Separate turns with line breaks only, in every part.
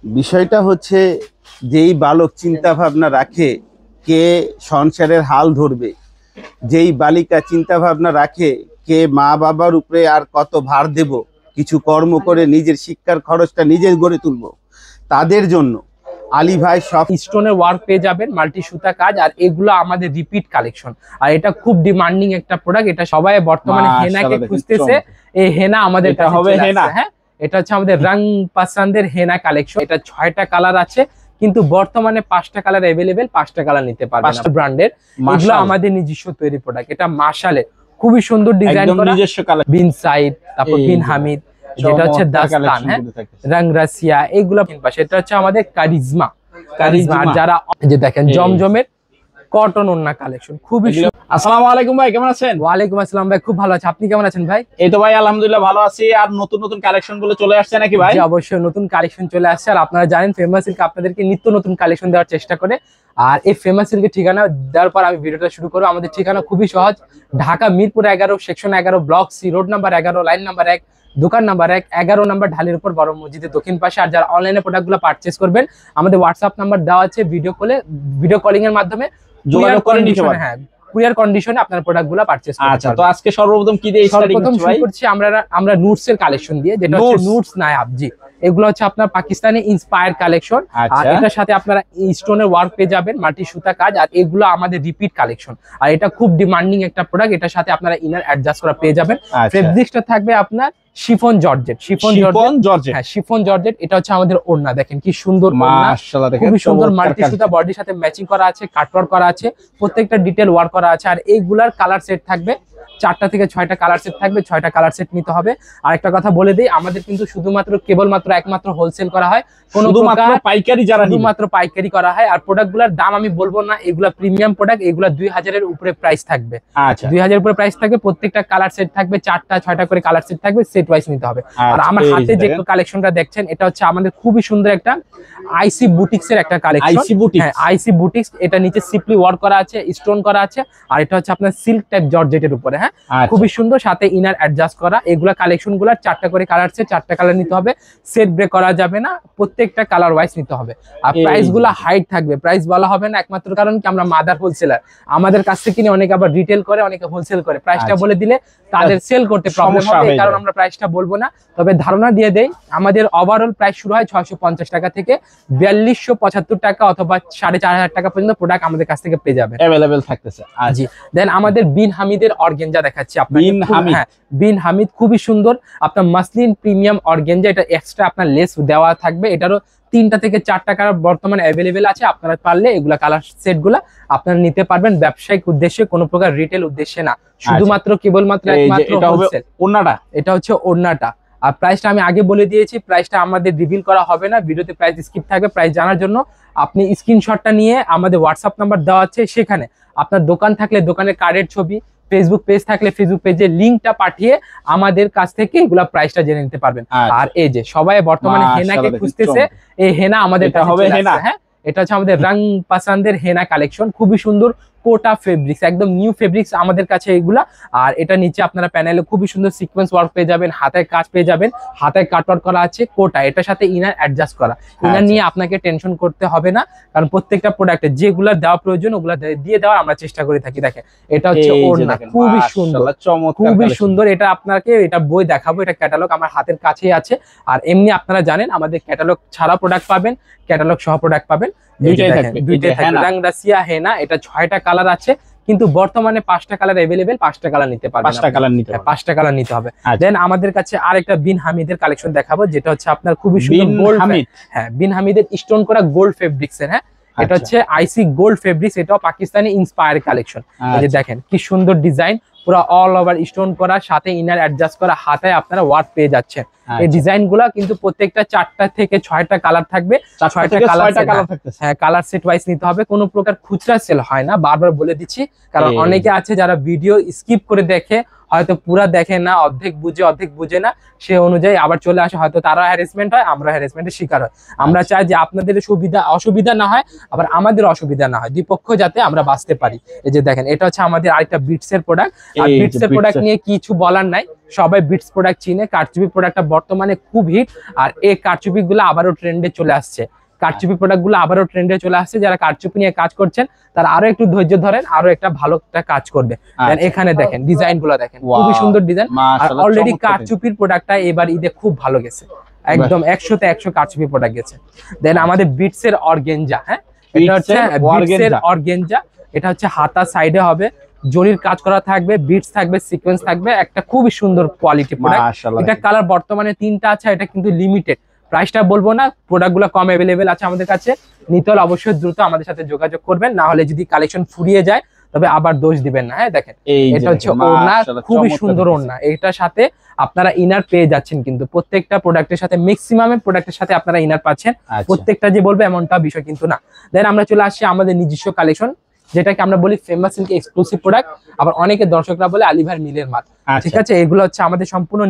বিষয়টা হচ্ছে যেই বালক চিন্তা ভাবনা রাখে কে সংসারের হাল ধরবে, যেই বালিকা চিন্তা ভাবনা রাখে কে মা বাবার উপরে আর কত ভার দেব, কিছু কর্ম করে নিজের শিক্ষার খরচটা নিজে গড়ে তুলবো, তাদের জন্য আলী ভাই সব
স্টোনের ওয়ার্ক পেয়ে যাবেন, মাল্টি সুতা কাজ, আর এগুলো আমাদের রিপিট কালেকশন। আর এটা খুব ডিমান্ডিং একটা প্রোডাক্ট, এটা সবাই বর্তমানে হেনাকে খুঁজতেছে। এই হেনা আমাদের কাছে হবে হেনা। হ্যাঁ, এটা হচ্ছে আমাদের রং পছন্দের হেনা কালেকশন। এটা 6টা কালার আছে, কিন্তু বর্তমানে 5টা কালার अवेलेबल, 5টা কালার নিতে পারবেন। 5টা ব্র্যান্ডের, এগুলো আমাদের নিজস্ব তৈরি প্রোডাক্ট। এটা মাশাআল্লাহ খুবই সুন্দর ডিজাইন করা, নিজস্ব কালার। বিন সাইদ, তারপর বিন হামিদ, যেটা হচ্ছে দাস্তান, হ্যাঁ, রং রাশিয়া, এগুলো পাশে। এটা হচ্ছে আমাদের কারিজমা। আর যারা যে দেখেন জমজমের কটন ওন্না কালেকশন খুবই।
আসসালামু আলাইকুম ভাই, কেমন আছেন?
ওয়ালাইকুম আসসালাম ভাই, খুব ভালো আছি। আপনি কেমন আছেন ভাই?
এই তো ভাই আলহামদুলিল্লাহ ভালো আছি। আর নতুন নতুন কালেকশন গুলো চলে আসছে নাকি ভাই?
অবশ্যই নতুন কালেকশন চলে আসছে। আর আপনারা জানেন ফেমাস সিল্ক আপনাদেরকে নিত্য নতুন কালেকশন দেওয়ার চেষ্টা করে। আর এই ফেমাস সিল্কের ঠিকানা দেওয়ার পর আমি ভিডিওটা শুরু করবো। আমাদের ঠিকানা খুবই সহজ, Dhaka Mirpur 11, section 11, block C, road number 11, line number 1, দোকান নাম্বার 1, 11 নাম্বার ঢালের উপর, বড় মসজিদের দক্ষিণ পাশে। আর যারা অনলাইনে প্রোডাক্টগুলো পারচেজ করবেন, আমাদের হোয়াটসঅ্যাপ নাম্বার দেওয়া আছে, ভিডিও কলিং এর মাধ্যমে যোগাযোগ করে নিতে পারেন। হ্যাঁ, কুরিয়ার কন্ডিশনে আপনার প্রোডাক্টগুলো পারচেজ করতে।
আচ্ছা, তো আজকে সর্বপ্রথম কি দিয়ে স্টার্টিং
করছি? আমরা নুটস এর কালেকশন দিয়ে, যেটা হচ্ছে নুটস নায়াব। জি, এগুলো হচ্ছে আপনার পাকিস্তানি ইন্সপায়ার কালেকশন। আর এটার সাথে আপনারা স্টোনের ওয়ার্ক পেয়ে যাবেন, মাল্টি সুতা কাজ। আর এগুলো আমাদের রিপিট কালেকশন। আর এটা খুব ডিমান্ডিং একটা প্রোডাক্ট। এটার সাথে আপনারা ইনার অ্যাডজাস্ট করা পেয়ে যাবেন। ফেব্রিক্সটা থাকবে আপনার শিফন জর্জেট। হ্যাঁ, শিফন জর্জেট। এটা হচ্ছে আমাদের ওড়না, দেখেন কি সুন্দর
মাশাআল্লাহ, দেখেন
খুবই সুন্দর মাল্টি সুতা বডির সাথে ম্যাচিং করা আছে, কাটওয়ার্ক করা আছে, প্রত্যেকটা ডিটেল ওয়ার্ক করা আছে। আর এইগুলার কালার সেট থাকবে 4টা থেকে 6টা কালার সেট থাকবে, 6টা কালার সেট নিতে হবে। আর একটা কথা বলে দেই, আমাদের কিন্তু কেবলমাত্র একমাত্র হোলসেল করা হয়, শুধুমাত্র পাইকারি করা হয়। আর প্রোডাক্টগুলোর দাম আমি বলবো না, এগুলা প্রিমিয়াম প্রোডাক্ট, এগুলা 2000 এর উপরে প্রাইস থাকবে। আচ্ছা, 2000 এর উপরে প্রাইস থাকবে। প্রত্যেকটা কালার সেট থাকবে 4টা 6টা করে কালার সেট থাকবে, সেট ওয়াইজ নিতে হবে। আর আমার হাতে যে কালেকশনটা দেখছেন, এটা হচ্ছে আমাদের খুবই সুন্দর একটা আইসি বুটিক্স এর একটা কালেকশন। আইসি বুটিক্স, এটা নিচে সিম্পলি ওয়ার্ক করা আছে, স্টোন করা আছে। আর এটা হচ্ছে আপনার সিল্ক টাইপ জর্জেটের উপরে। হ্যাঁ, খুবই সুন্দর, সাথে ইনার অ্যাডজাস্ট করা। এগুলা কালেকশন গুলা 4টা করে কালার আছে, 4টা কালার নিতে হবে। সেট ব্রেক করা যাবে না, প্রত্যেকটা কালার ওয়াইজ নিতে হবে। আর প্রাইস গুলা হাইট থাকবে, প্রাইস বলা হবে না, একমাত্র কারণ কি আমরা মাদার হোলসেলার। আমাদের কাছ থেকে কিনে অনেকে আবার রিটেল করে, অনেকে হোলসেল করে। প্রাইসটা বলে দিলে তাদের সেল করতে প্রবলেম হবে, এই কারণে আমরা প্রাইসটা বলবো না। তবে ধারণা দিয়ে দেই, আমাদের ওভারঅল প্রাইস শুরু হয় 650 টাকা থেকে 4275 টাকা অথবা 4500 টাকা পর্যন্ত প্রোডাক্ট আমাদের কাছ থেকে পেয়ে যাবেন, अवेलेबल থাকতেছে। জি, দেন আমাদের বিন হামিদের অর্গানজা দেখাচ্ছি আপনাদের। বিন হামিদ খুবই সুন্দর, আপনার মাসলিন প্রিমিয়াম অর্গানজা। এটা এক্সট্রা আপনার লেস দেওয়া থাকবে। এটারও 3টা থেকে 4টা কালার বর্তমানে अवेलेबल আছে। আপনারা পারলে এগুলা কালার সেট গুলা আপনারা নিতে পারবেন ব্যবসায়িক উদ্দেশ্যে, কোনো প্রকার রিটেল উদ্দেশ্যে না, শুধুমাত্র কেবলমাত্র একমাত্র হোলসেল। ওড়নাটা, এটা হচ্ছে ওড়নাটা। আর প্রাইসটা আমি আগে বলে দিয়েছি, প্রাইসটা আমাদের রিভিল করা হবে না, ভিডিওতে প্রাইস স্কিপ থাকবে। প্রাইস জানার জন্য আপনি স্ক্রিনশটটা নিয়ে আমাদের হোয়াটসঅ্যাপ নাম্বার দেওয়া আছে, সেখানে আপনার দোকান থাকলে দোকানের কার্ডের ছবি, ফেসবুক পেজ থাকলে ফেসবুক পেজের লিঙ্কটা পাঠিয়ে আমাদের কাছ থেকে এগুলা প্রাইসটা জেনে নিতে পারবেন। আর এই যে সবাই বর্তমানে হেনাকে খুঁজতেছে, এই হেনা আমাদের কাছে হবে। হ্যাঁ, এটা হচ্ছে আমাদের রং পছন্দের হেনা কালেকশন, খুবই সুন্দর কোটা ফেব্রিক্স, একদম নিউ ফেব্রিক্স আমাদের কাছে এগুলা। আর এটা নিচে আপনারা প্যানেলে খুবই সুন্দর সিকোয়েন্স ওয়ার্ক পেয়ে যাবেন, হাতায় কাজ পেয়ে যাবেন, হাতায় কাটওয়ার্ক করা আছে, কোটা। এটার সাথে ইনার অ্যাডজাস্ট করা। ইনার নিয়ে আপনাকে টেনশন করতে হবে না, কারণ প্রত্যেকটা প্রোডাক্টে যেগুলা দেওয়া প্রয়োজন ওগুলা দিয়ে দেওয়ার আমরা চেষ্টা করে থাকি। দেখেন, এটা হচ্ছে ওড়না, খুবই সুন্দর, খুবই সুন্দর। এটা আপনাকে এটা বই দেখাবো, এটা ক্যাটালগ আমার হাতের কাছেই আছে। আর এমনি আপনারা জানেন আমাদের ক্যাটালগ ছাড়া প্রোডাক্ট পাবেন, ক্যাটালগ সহ প্রোডাক্ট পাবেন, দুইটাই থাকবে। রং রাশিয়া হেনা, এটা 6টা কালার আছে, কিন্তু বর্তমানে 5টা কালার अवेलेबल, 5টা কালার নিতে পারবেন, 5টা কালার নিতে হবে। দেন আমাদের কাছে আরেকটা বিন হামিদের কালেকশন দেখাবো, যেটা হচ্ছে আপনার খুবই সুন্দর গোল্ড। হ্যাঁ, বিন হামিদের স্টোন করা গোল্ড ফেব্রিক্স এর। হ্যাঁ, এটা হচ্ছে আইসি গোল্ড ফেব্রিক্স, এটাও পাকিস্তানি ইন্সপায়ার কালেকশন। এই যে দেখেন কি সুন্দর ডিজাইন, পুরো অল ওভার স্টোন করা, সাথে ইনার অ্যাডজাস্ট করা, হাতায় আপনারা ওয়ার্ক পেয়ে যাচ্ছেন। এই ডিজাইন গুলা কিন্তু প্রত্যেকটা 4টা থেকে 6টা কালার থাকবে, 6টা কালার থাকতেছে। হ্যাঁ, কালার সেট ওয়াইজ নিতে হবে, কোনো প্রকার খুচরা সেল হয় না, বারবার বলে দিচ্ছি, কারণ অনেকে আছে যারা ভিডিও স্কিপ করে দেখে, হয়তো পুরা দেখে না, অর্ধেক বুঝে না, সে অনুযায়ী আবার চলে আসে, হয়তো তারা হ্যারাসমেন্ট হয়, আমরা হ্যারাসমেন্টের শিকার হয়। আমরা চাই যে আপনাদের অসুবিধা না হয়, আবার আমাদের অসুবিধা না হয়, দুই পক্ষ যাতে আমরা বাঁচতে পারি। এই যে দেখেন, এটা হচ্ছে আমাদের আরেকটা বিটস এর প্রোডাক্ট। আর বিটস এর প্রোডাক্ট নিয়ে কিছু বলার নাই, সবাই বিটস প্রোডাক্ট চিনে। কারচুপি প্রোডাক্টটা বর্তমানে খুব হিট, আর এই কারচুপি গুলো আবারও ট্রেন্ডে চলে আসছে। কারচুপি প্রোডাক্ট গুলো আবারও ট্রেন্ডে চলে আসছে। যারা কারচুপি নিয়ে কাজ করছেন তারা আরো একটু ধৈর্য ধরেন, আরো একটা ভালো একটা কাজ করবে। এখানে দেখেন ডিজাইন গুলো দেখেন, খুবই সুন্দর ডিজাইন। আর অলরেডি কারচুপির প্রোডাক্টটা এবার ঈদে খুব ভালো গেছে, একদম 100-তে 100 কারচুপি প্রোডাক্ট গেছে। দেন আমাদের বিটস এর অর্গেঞ্জা, হ্যাঁ এটা হচ্ছে বিটস এর অর্গেঞ্জা। এটা হচ্ছে হাতা সাইডে হবে, জরির কাজ করা থাকবে, বিটস থাকবে, সিকোয়েন্স থাকবে, একটা খুবই সুন্দর কোয়ালিটি প্রোডাক্ট। এটা কালার বর্তমানে 3টা আছে, এটা কিন্তু লিমিটেড। প্রাইসটা বলবো না, প্রোডাক্টগুলো কম অ্যাভেলেবেল আছে আমাদের কাছে। নিতে হলে অবশ্যই দ্রুত আমাদের সাথে যোগাযোগ করবেন, না হলে যদি কালেকশন ফুরিয়ে যায় তবে আবার দোষ দিবেন না। হ্যাঁ দেখেন, এটা হচ্ছে ওড়না, খুবই সুন্দর ওড়না। এটার সাথে আপনারা ইনার পেয়ে যাচ্ছেন, কিন্তু প্রত্যেকটা প্রোডাক্টের সাথে, ম্যাক্সিমাম প্রোডাক্টের সাথে আপনারা ইনার পাচ্ছেন। প্রত্যেকটা যে বলবে এমনটা বিষয় কিন্তু না। দেন আমরা চলে আসছি আমাদের নিজস্ব কালেকশন, যেটাকে আমরা বলি ফেমাস সিল্ক এক্সক্লুসিভ প্রোডাক্ট, আবার অনেকে দর্শকরা বলে আলিভার মিলের মাল। ঠিক আছে, এগুলো হচ্ছে আমাদের সম্পূর্ণ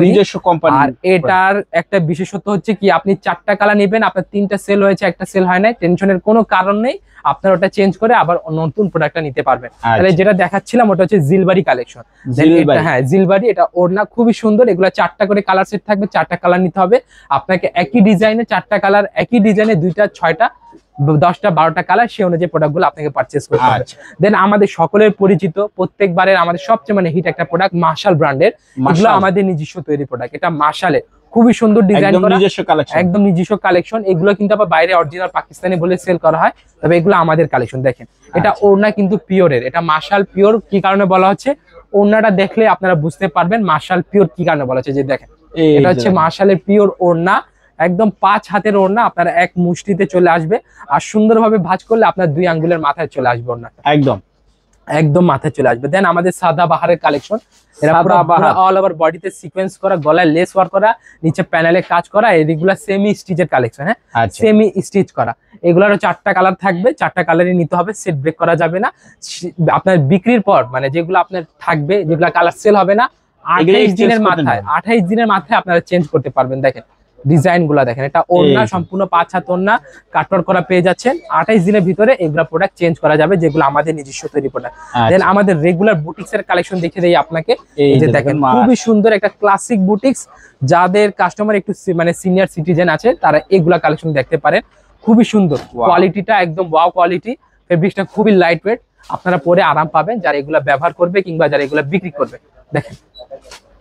নিজস্ব কোম্পানি। আর এটার একটা বিশেষত্ব হচ্ছে কি, আপনি 4টা কালার নেবেন, আপনার 3টা সেল হয়েছে, একটা সেল হয় নাই, টেনশনের কোনো কারণ নেই, আপনার ওটা চেঞ্জ করে আবার নতুন প্রোডাক্টটা নিতে পারবেন। তাহলে যেটা দেখাচ্ছিলাম ওটা হচ্ছে জিলবাড়ি কালেকশন। হ্যাঁ জিলবাড়ি, এটা ওড়না খুবই সুন্দর। এগুলো 4টা করে কালার সেট থাকবে, 4টা কালার নিতে হবে আপনাকে। একই ডিজাইনে 4টা কালার, একই ডিজাইনে 2টা 6টা 10টা 12টা কালার, সেই অনুযায়ী প্রোডাক্টগুলো আপনাকে পারচেজ করতে হবে। দেন আমাদের সকলের পরিচিত, প্রত্যেকবারের আমাদের সবচেয়ে হিট একটা প্রোডাক্ট মার্শাল ব্র্যান্ডের। এগুলো আমাদের নিজস্ব তৈরি প্রোডাক্ট। এটা মার্শালের খুবই সুন্দর ডিজাইন করা, একদম নিজস্ব কালেকশন। এগুলো কিন্তু আবার বাইরে অরিজিনাল পাকিস্তানি বলে সেল করা হয়, তবে এগুলো আমাদের কালেকশন। দেখেন এটা ওড়না কিন্তু পিওরের, এটা মার্শাল পিওর। কি কারণে বলা হচ্ছে, ওড়নাটা দেখলে আপনারা বুঝতে পারবেন মার্শাল পিওর কি কারণে বলা হচ্ছে। যে দেখেন, এটা হচ্ছে মার্শালের পিওর ওড়না, একদম 5 হাতের ওড়না, আপনার এক মুষ্টিতে চলে আসবে। আর সুন্দরভাবে ভাঁজ করলে আপনার 2 আঙ্গুলের মাথায় চলে আসবে ওড়নাটা, একদম মাথায় চলে আসবে। দেন আমাদের সাদা বাহারের কালেকশন, অল ওভার বডিতে সিকোয়েন্স করা, গলায় লেস ওয়ার্ক করা, নিচে প্যানেলে কাজ করা, এগুলা সেমি স্টিচের কালেকশন। হ্যাঁ সেমি স্টিচ করা। এগুলারও 4টা কালার থাকবে, 4টা কালারই নিতে হবে, সেট ব্রেক করা যাবে না। আপনার বিক্রির পর, মানে যেগুলো আপনার থাকবে, যেগুলা কালার সেল হবে না, 28 দিনের মাথায় আপনারা চেঞ্জ করতে পারবেন। দেখেন ডিজাইন গুলা দেখেন, এটা ওড়না সম্পূর্ণ 5 হাত ওড়না, কাটওয়ার্ক করা পেয়ে যাচ্ছেন। 28 দিনের ভিতরে এগুলা প্রোডাক্ট চেঞ্জ করা যাবে, যেগুলো আমাদের নিজস্ব তৈরি প্রোডাক্ট। দেন আমাদের রেগুলার বুটিক্স এর কালেকশন দেখে দেই আপনাকে। এই যে দেখেন, খুবই সুন্দর একটা ক্লাসিক বুটিক্স। যাদের কাস্টমার একটু মানে সিনিয়র সিটিজেন আছে, তারা এগুলা কালেকশন দেখতে পারেন। খুবই সুন্দর কোয়ালিটিটা, একদম ওয়াও কোয়ালিটি। ফেব্রিক্সটা খুবই লাইট ওয়েট, আপনারা পরে আরাম পাবেন যারা এগুলা ব্যবহার করবে কিংবা যারা এগুলা বিক্রি করবে। দেখেন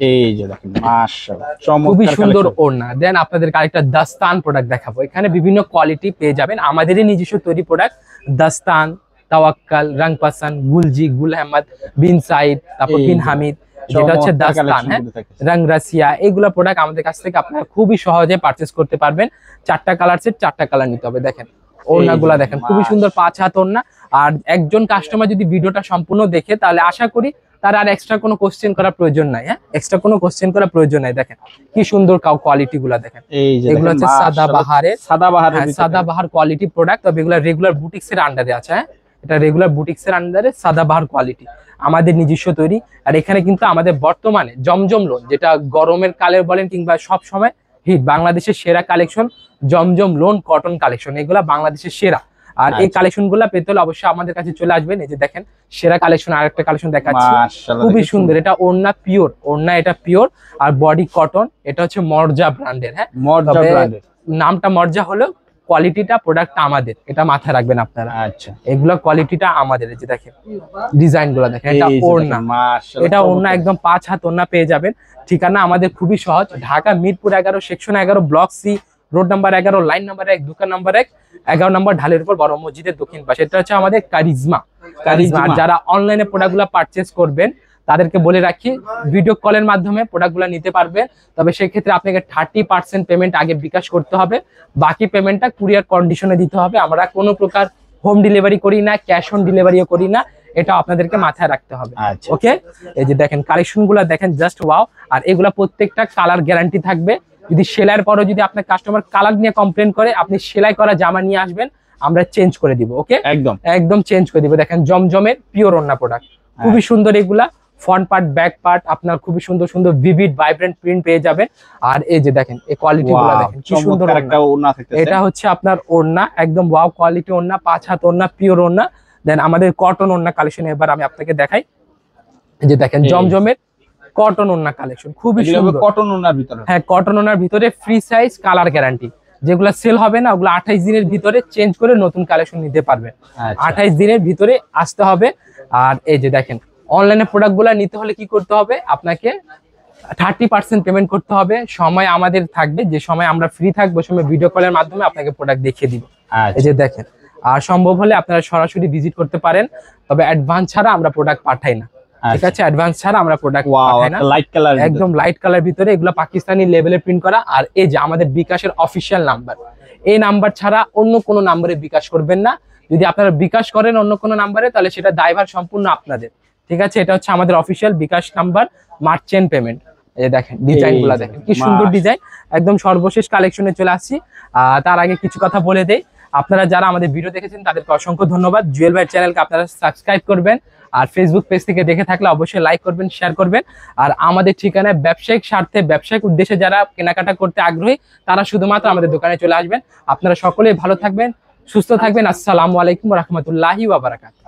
এই যে দেখেন, মাশাআল্লাহ
খুবই সুন্দর ওড়না। দেন আপনাদের আরেকটা দাস্তান প্রোডাক্ট দেখাবো। এখানে বিভিন্ন কোয়ালিটি পেয়ে যাবেন, আমাদেরই নিজস্ব তৈরি প্রোডাক্ট। দাস্তান, তাওয়াক্কাল, রং পাসান, গুলজি, গুল আহমদ, বিন সাইদ, তারপর বিন হামিদ, যেটা হচ্ছে দাস্তান, হ্যাঁ রং রাশিয়া, এগুলা প্রোডাক্ট আমাদের কাছ থেকে আপনারা খুবই সহজে পারচেজ করতে পারবেন। 4টা কালার সেট, 4টা কালার নিতে হবে। দেখেন ওড়নাগুলা দেখেন, খুবই সুন্দর 5 হাত ওড়না। আর একজন কাস্টমার যদি ভিডিওটা সম্পূর্ণ দেখে, তাহলে আশা করি তার আর এক্সট্রা কোনো কোশ্চেন করার প্রয়োজন নাই। হ্যাঁ এক্সট্রা কোনো কোশ্চেন করার প্রয়োজন নাই। দেখেন কি সুন্দর কোয়ালিটি গুলা দেখেন। এগুলো হচ্ছে সাদাবাহার কোয়ালিটি প্রোডাক্ট, তবে এগুলো রেগুলার বুটিক্স এর আন্ডারে আছে। হ্যাঁ এটা রেগুলার বুটিক্স এর আন্ডারে সাদাবাহার কোয়ালিটি, আমাদের নিজস্ব তৈরি। আর এখানে কিন্তু আমাদের বর্তমানে জমজম লোন, যেটা গরমের কালে বলেন কিংবা সব সময় হিট, বাংলাদেশের সেরা কালেকশন জমজম লোন কটন কালেকশন, এগুলা বাংলাদেশের সেরা। আর এই কালেকশন গুলা পেতে হলে অবশ্যই আমাদের কাছে চলে আসবেন। এই যে দেখেন সেরা কালেকশন, আরেকটা কালেকশন দেখাচ্ছি, খুবই সুন্দর। এটা ওড়না পিওর, ওড়না এটা পিওর, আর বডি কটন। এটা হচ্ছে মর্জা ব্র্যান্ডের। হ্যাঁ নামটা মর্জা হলো, কোয়ালিটিটা প্রোডাক্টটা আমাদের, এটা মাথায় রাখবেন আপনারা। আচ্ছা এগুলা কোয়ালিটিটা আমাদের। এই যে দেখেন ডিজাইন গুলা দেখেন, এটা ওড়না, এটা ওড়না একদম 5 হাত ওড়না পেয়ে যাবেন। ঠিকানা আমাদের খুবই সহজ, Dhaka Mirpur 11 section 11 block C, road number 11, line number 1, দোকান নাম্বার 1, 11 নম্বর ঢালের উপর বড় মসজিদের দক্ষিণ পাশে। এটা হচ্ছে আমাদের কারিজমা। যারা অনলাইনে প্রোডাক্টগুলো পারচেজ করবেন তাদেরকে বলে রাখি, ভিডিও কলের মাধ্যমে প্রোডাক্টগুলো নিতে পারবেন। তবে সেই ক্ষেত্রে আপনাকে 30% পেমেন্ট আগে বিকাশ করতে হবে, বাকি পেমেন্টটা কুরিয়ার কন্ডিশনে দিতে হবে। আমরা কোনো প্রকার হোম ডেলিভারি করি না, ক্যাশ অন ডেলিভারিও করি না, এটা আপনাদেরকে মাথায় রাখতে হবে। ওকে এই যে দেখেন কালেকশনগুলো দেখেন, জাস্ট ওয়াও। আর এগুলা প্রত্যেকটা কালার গ্যারান্টি থাকবে। যদি সেলাইয়ের পরও যদি আপনার কাস্টমার কালার নিয়ে কমপ্লেন করে, আপনি সেলাই করা জামা নিয়ে আসবেন, আমরা চেঞ্জ করে দিব। ওকে একদম চেঞ্জ করে দিব। দেখেন জমজমের পিওর ওড়না প্রোডাক্ট, খুবই সুন্দর। এগুলা ফ্রন্ট পার্ট ব্যাক পার্ট আপনার খুবই সুন্দর সুন্দর ভিভিড ভাইব্রেন্ট প্রিন্ট পেয়ে যাবেন। আর এই যে দেখেন এই কোয়ালিটি গুলো
Wow,
দেখেন কি সুন্দর
চমৎকার একটা ওড়না থাকতেছে।
এটা হচ্ছে আপনার ওড়না, একদম ওয়াও কোয়ালিটি ওড়না, 5 হাত ওড়না, পিওর ওড়না। দেন আমাদের কটন ওড়না কালেকশন এবার আমি আপনাকে দেখাই। এই যে দেখেন
এই।
জমজমের কটন ওড়না কালেকশন খুবই
এগুলো হবে
সুন্দর।
কটন ওড়নার ভিতরে।
হ্যাঁ, কটন ওড়নার ভিতরে ফ্রি সাইজ কালার গ্যারান্টি, যেগুলো সেল হবে না ওগুলো 28 দিনের ভিতরে চেঞ্জ করে নতুন কালেকশন নিতে পারবেন।
আচ্ছা।
28 দিনের ভিতরে আসতে হবে। আর এই যে দেখেন অনলাইনে প্রোডাক্টগুলো নিতে হলে কি করতে হবে, আপনাকে 30% পেমেন্ট করতে হবে। সময় আমাদের থাকবে, যে সময় আমরা ফ্রি থাকবো সময় ভিডিও কলের মাধ্যমে আপনাকে প্রোডাক্ট দেখিয়ে দিব। এই যে দেখেন, আর সম্ভব হলে আপনারা সরাসরি ভিজিট করতে পারেন, তবে অ্যাডভান্স ছাড়া আমরা প্রোডাক্ট পাঠাই না। ঠিক আছে, অ্যাডভান্স ছাড়া আমরা প্রোডাক্ট
ওয়াও,
পাঠাই না।
একটা লাইট কালার,
একদম লাইট কালার ভিতরে, এগুলো পাকিস্তানি লেভেলে প্রিন্ট করা। আর এই যে আমাদের বিকাশের অফিসিয়াল নাম্বার, এই নাম্বার ছাড়া অন্য কোনো নাম্বারে বিকাশ করবেন না। যদি আপনারা বিকাশ করেন অন্য কোনো নাম্বারে, তাহলে সেটা দায়ভার সম্পূর্ণ আপনাদের। ঠিক আছে, এটা হচ্ছে আমাদের অফিসিয়াল বিকাশ নাম্বার, মার্চেন্ট পেমেন্ট। এই দেখেন ডিজাইন গুলা দেখেন কি সুন্দর ডিজাইন, একদম সর্বশেষ কালেকশনে চলে আসছি। তার আগে কিছু কথা বলে দেই, আপনারা যারা আমাদের ভিডিও দেখেছেন তাদেরকে অসংখ্য ধন্যবাদ। জুয়েল ভাই চ্যানেলকে আপনারা সাবস্ক্রাইব করবেন, আর ফেসবুক পেজ থেকে দেখে থাকলে অবশ্যই লাইক করবেন, শেয়ার করবেন। আর আমাদের ঠিকানায় ব্যবসায়িক স্বার্থে, ব্যবসায়িক উদ্দেশ্যে যারা কেনাকাটা করতে আগ্রহী তারা শুধুমাত্র আমাদের দোকানে চলে আসবেন। আপনারা সকলেই ভালো থাকবেন, সুস্থ থাকবেন। আসসালামু আলাইকুম ওয়া রাহমাতুল্লাহি ওয়া বারাকাতুহু।